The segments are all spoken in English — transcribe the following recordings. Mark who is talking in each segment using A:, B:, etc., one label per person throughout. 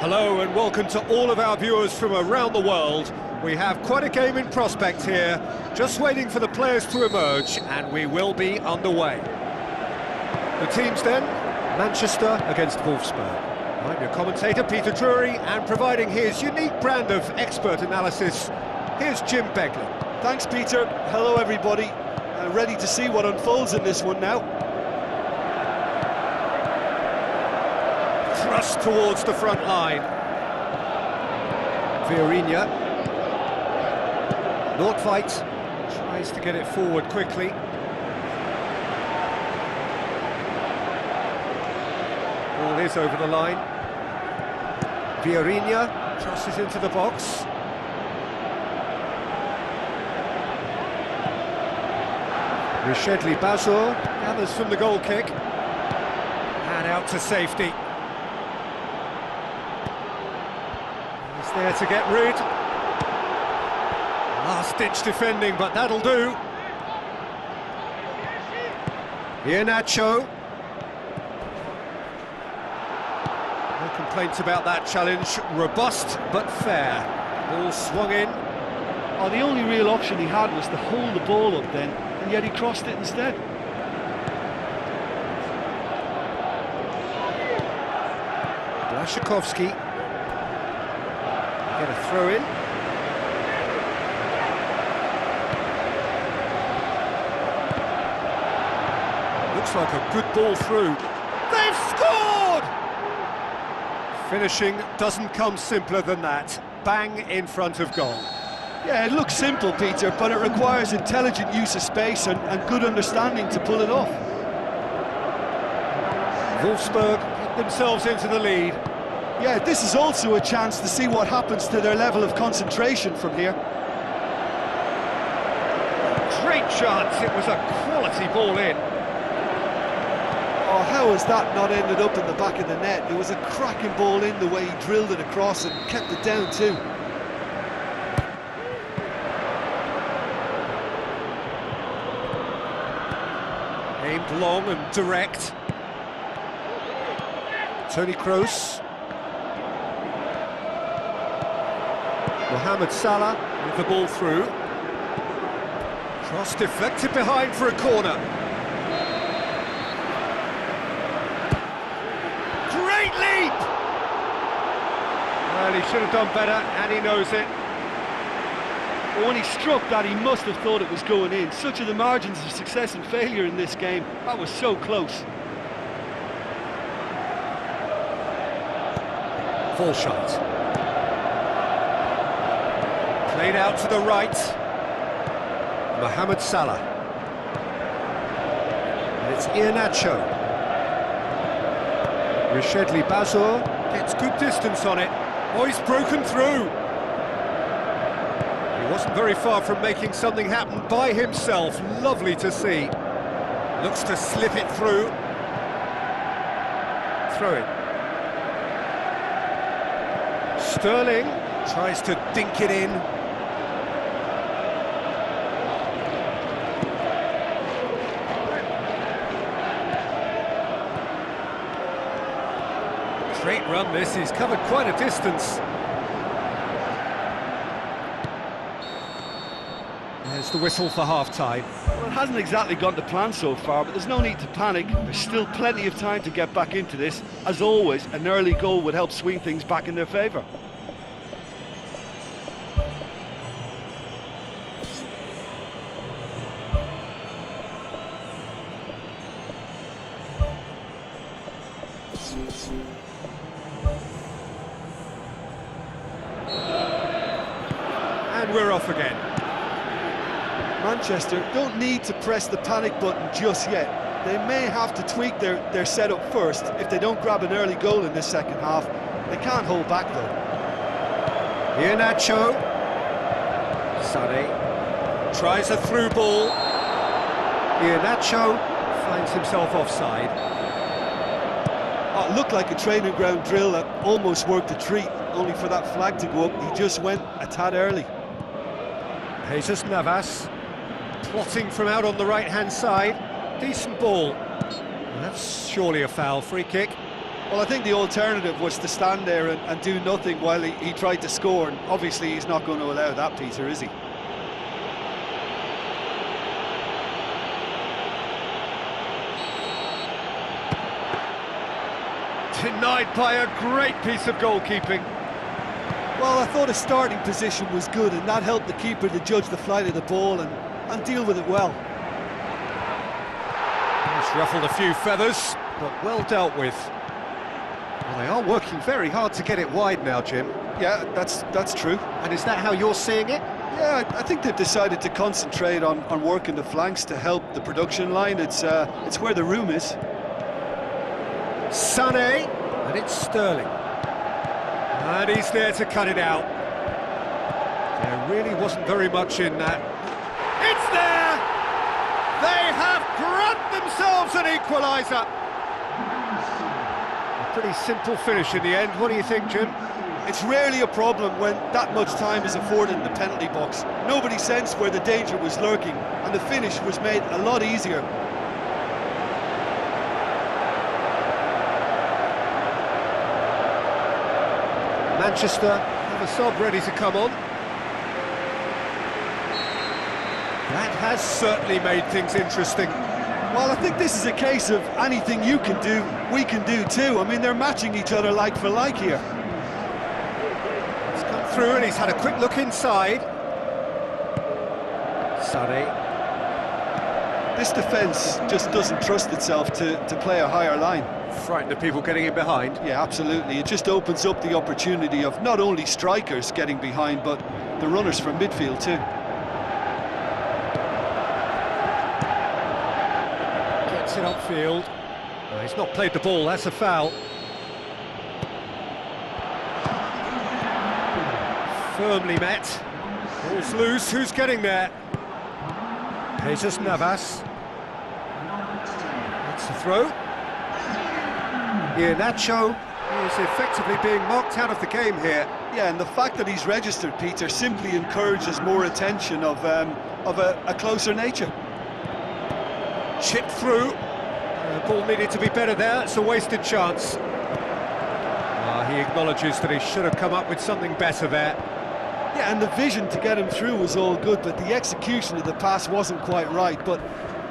A: Hello and welcome to all of our viewers from around the world. We have quite a game in prospect here, just waiting for the players to emerge, and we will be underway. The teams then, Manchester against Wolfsburg. I'm your commentator, Peter Drury, and providing his unique brand of expert analysis, here's Jim Beglin.
B: Thanks, Peter. Hello, everybody. Ready to see what unfolds in this one now.
A: Thrust towards the front line. Vieirinha. Nordtveit tries to get it forward quickly. Ball is over the line. Vieirinha crosses into the box. Rishedli Bazur gathers from the goal kick. And out to safety. There to get rid. Last-ditch defending, but that'll do. Iheanacho. No complaints about that challenge. Robust, but fair. Ball swung in.
B: Oh, the only real option he had was to hold the ball up then, and yet he crossed it instead.
A: Błaszczykowski. Get a throw in. Looks like a good ball through. They've scored! Finishing doesn't come simpler than that. Bang in front of goal.
B: Yeah, it looks simple, Peter, but it requires intelligent use of space and good understanding to pull it off.
A: Wolfsburg get themselves into the lead.
B: Yeah, this is also a chance to see what happens to their level of concentration from here.
A: Great chance, it was a quality ball in.
B: Oh, how has that not ended up in the back of the net? It was a cracking ball in, the way he drilled it across and kept it down too.
A: Aimed long and direct. Toni Kroos. Mohamed Salah with the ball through. Cross deflected behind for a corner. Great leap! Well, he should have done better, and he knows it.
B: But when he struck that, he must have thought it was going in. Such are the margins of success and failure in this game. That was so close.
A: Full shot. Played out to the right. Mohamed Salah. And it's Iheanacho. Rishedli Bazur gets good distance on it. Oh, he's broken through. He wasn't very far from making something happen by himself. Lovely to see. Looks to slip it through. Throw it. Sterling tries to dink it in. Great run this, he's covered quite a distance. There's the whistle for half-time.
C: Well, it hasn't exactly gone to plan so far, but there's no need to panic. There's still plenty of time to get back into this. As always, an early goal would help swing things back in their favour.
A: And we're off again.
B: Manchester don't need to press the panic button just yet. They may have to tweak their setup first if they don't grab an early goal in this second half. They can't hold back though.
A: Iheanacho. Sané tries a through ball. Iheanacho finds himself offside.
B: Oh, it looked like a training ground drill that almost worked a treat, only for that flag to go up. He just went a tad early.
A: Jesus Navas plotting from out on the right-hand side. Decent ball. That's surely a foul. Free kick.
B: Well, I think the alternative was to stand there and do nothing while he tried to score, and obviously he's not going to allow that, Peter, is he?
A: Denied by a great piece of goalkeeping.
B: Well, I thought his starting position was good, and that helped the keeper to judge the flight of the ball and deal with it well.
A: He's ruffled a few feathers, but well dealt with. Well, they are working very hard to get it wide now, Jim.
B: Yeah, that's true.
A: And is that how you're seeing it?
B: Yeah, I think they've decided to concentrate on working the flanks to help the production line. It's where the room is.
A: Sané, and it's Sterling. And he's there to cut it out. There really wasn't very much in that. It's there! They have grabbed themselves an equaliser. A pretty simple finish in the end. What do you think, Jim?
B: It's rarely a problem when that much time is afforded in the penalty box. Nobody sensed where the danger was lurking, and the finish was made a lot easier.
A: Manchester have a sub ready to come on. That has certainly made things interesting.
B: Well, I think this is a case of anything you can do, we can do too. I mean, they're matching each other like for like here.
A: He's come through and he's had a quick look inside. Sané.
B: This defence just doesn't trust itself to play a higher line.
A: Frightened of people getting in behind.
B: Yeah, absolutely. It just opens up the opportunity of not only strikers getting behind, but the runners from midfield too.
A: Gets it upfield. Oh, he's not played the ball, that's a foul. Firmly met. Ball's loose, who's getting there? Jesus Navas. That's the throw. Iheanacho is effectively being marked out of the game here.
B: Yeah, and the fact that he's registered, Peter, simply encourages more attention of a closer nature.
A: Chipped through. Ball needed to be better there. It's a wasted chance. He acknowledges that he should have come up with something better there.
B: Yeah, and the vision to get him through was all good, but the execution of the pass wasn't quite right. But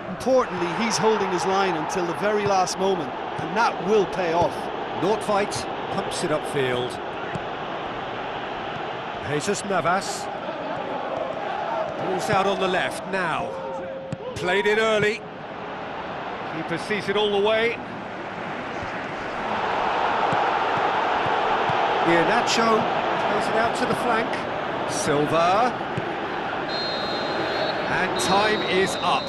B: importantly, he's holding his line until the very last moment, and that will pay off.
A: Nordtveit pumps it upfield. Jesus Navas. Ball's out on the left now. Played in early. Keeper sees it all the way. Iheanacho plays it out to the flank. Silva. And time is up.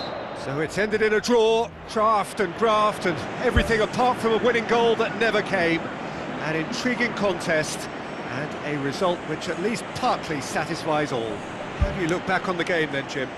A: So it's ended in a draw, draft and graft and everything apart from a winning goal that never came. An intriguing contest and a result which at least partly satisfies all. How do you look back on the game then, Jim?